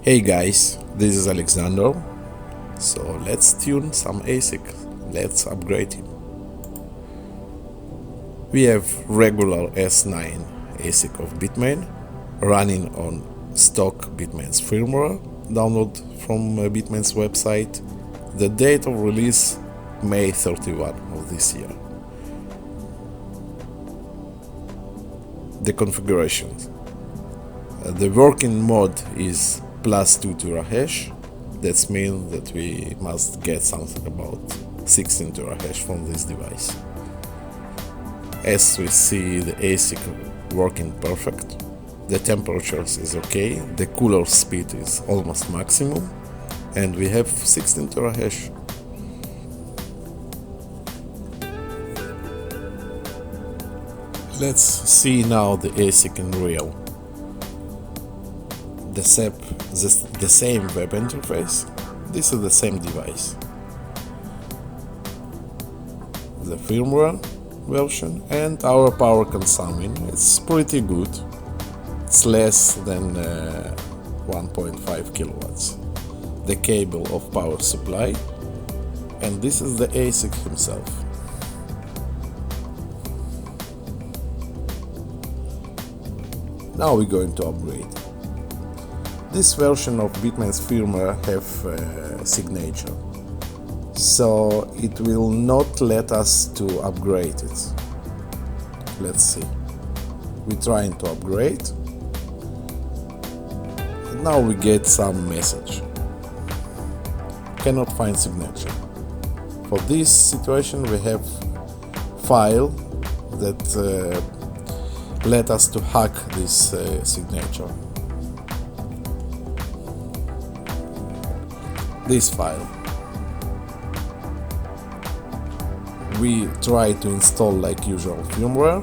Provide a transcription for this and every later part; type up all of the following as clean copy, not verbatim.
Hey guys, this is Alexander. So let's tune some ASIC. Let's upgrade him. We have regular S9 ASIC of Bitmain running on stock Bitmain's firmware. Download from Bitmain's website. The date of release May 31 of this year. The configurations. The working mode is +2 terahash. That means that we must get something about 16 terahash from this device. As we see, the ASIC working perfect. The temperatures is okay. The cooler speed is almost maximum, and we have 16 terahash. Let's see now the ASIC in real. The same web interface. This is the same device. The firmware version and our power consumption. It's pretty good. It's less than 1.5 kilowatts. The cable of power supply, and this is the ASIC himself. Now we're going to upgrade. This version of Bitmain's firmware have signature, so it will not let us to upgrade it. Let's see. We're trying to upgrade. And now we get some message. Cannot find signature. For this situation we have file that let us to hack this signature. This file. We try to install like usual firmware,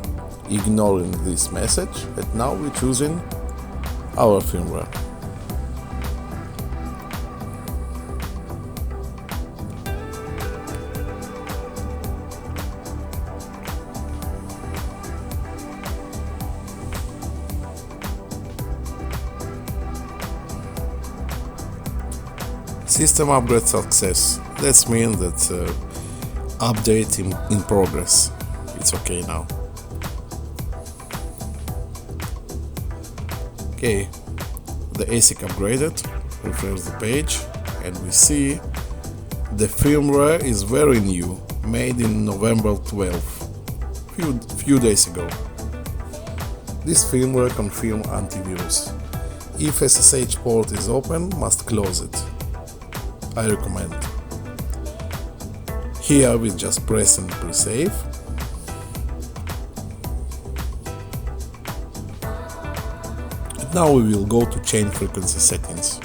ignoring this message, and now we're choosing our firmware. System upgrade success. That means that update in progress. It's okay now. Okay, the ASIC upgraded. Refresh the page, and we see the firmware is very new, made in November 12, few days ago. This firmware confirms antivirus. If SSH port is open, must close it. I recommend. Here we just press and pre-save. And now we will go to chain frequency settings.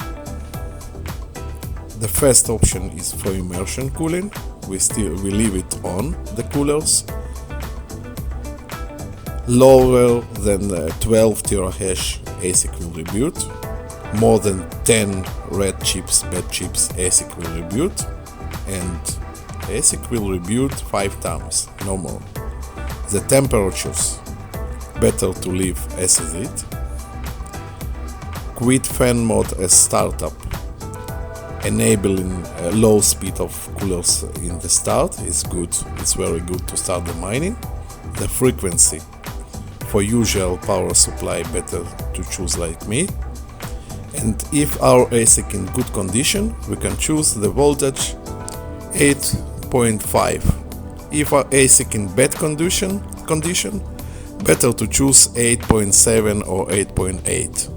The first option is for immersion cooling. We leave it on, the coolers. Lower than 12 terahash ASIC will reboot. More than 10 red chips, bad chips, ASIC will reboot, and ASIC will reboot 5 times, no more. The temperatures, better to leave as is it. Quit fan mode as startup, enabling a low speed of coolers in the start is good. It's very good to start the mining. The frequency, for usual power supply, better to choose like me. And if our ASIC in good condition, we can choose the voltage 8.5. If our ASIC in bad condition, better to choose 8.7 or 8.8.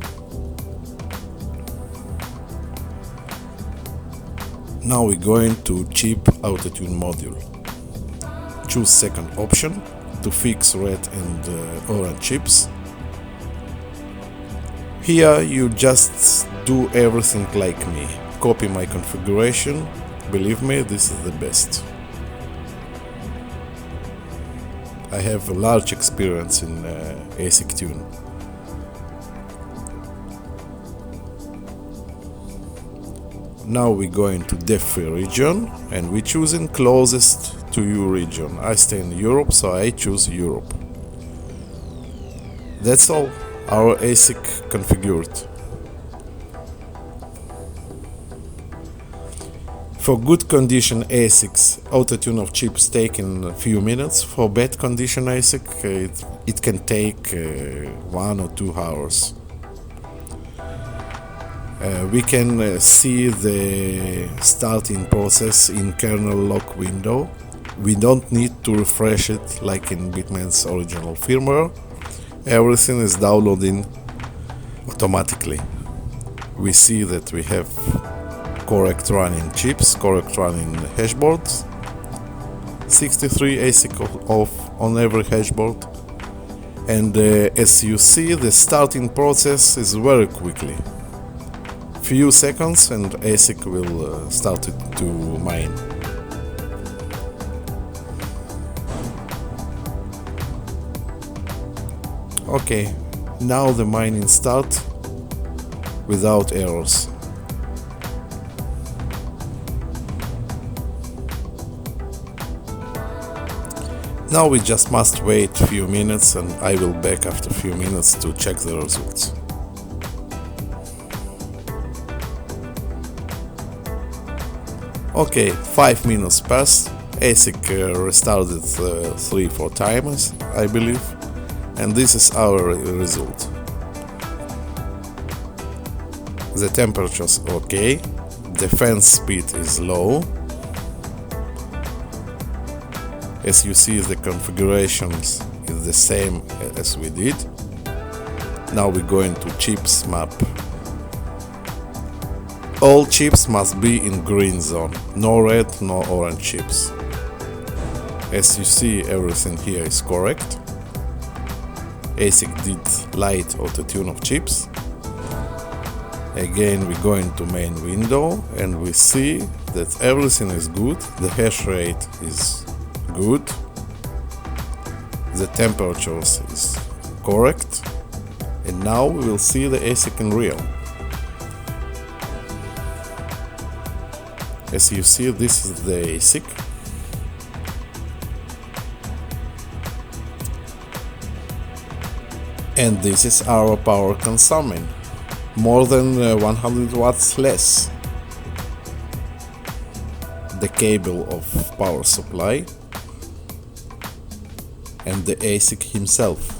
Now we're going to chip autotune module. Choose second option to fix red and orange chips. Here you just do everything like me. Copy my configuration. Believe me, this is the best. I have a large experience in ASIC tune. Now we're going to DEF-free region, and we're choosing closest to you region. I stay in Europe, so I choose Europe. That's all. Our ASIC configured. For good condition ASICs, auto-tune of chips take in a few minutes. For bad condition ASIC, it can take 1 or 2 hours. We can see the starting process in kernel lock window. We don't need to refresh it like in Bitmain's original firmware. Everything is downloading automatically. We see that we have correct running chips, correct running hashboards, 63 ASIC off on every hashboard, and as you see, the starting process is very quickly. Few seconds and ASIC will start to mine. Okay, now the mining starts without errors. Now we just must wait a few minutes and I will back after a few minutes to check the results. Okay, 5 minutes passed, ASIC restarted 3-4 times, I believe, and this is our result. The temperature's okay, the fan speed is low. As you see, the configurations is the same as we did. Now we go into chips map. All chips must be in green zone, no red, no orange chips. As you see, everything here is correct. ASIC did light auto-tune of chips. Again, we go into main window and we see that everything is good. The hash rate is good, the temperatures is correct, and now we will see the ASIC in real. As you see, this is the ASIC. And this is our power consuming, more than 100 watts less. The cable of power supply and the ASIC himself.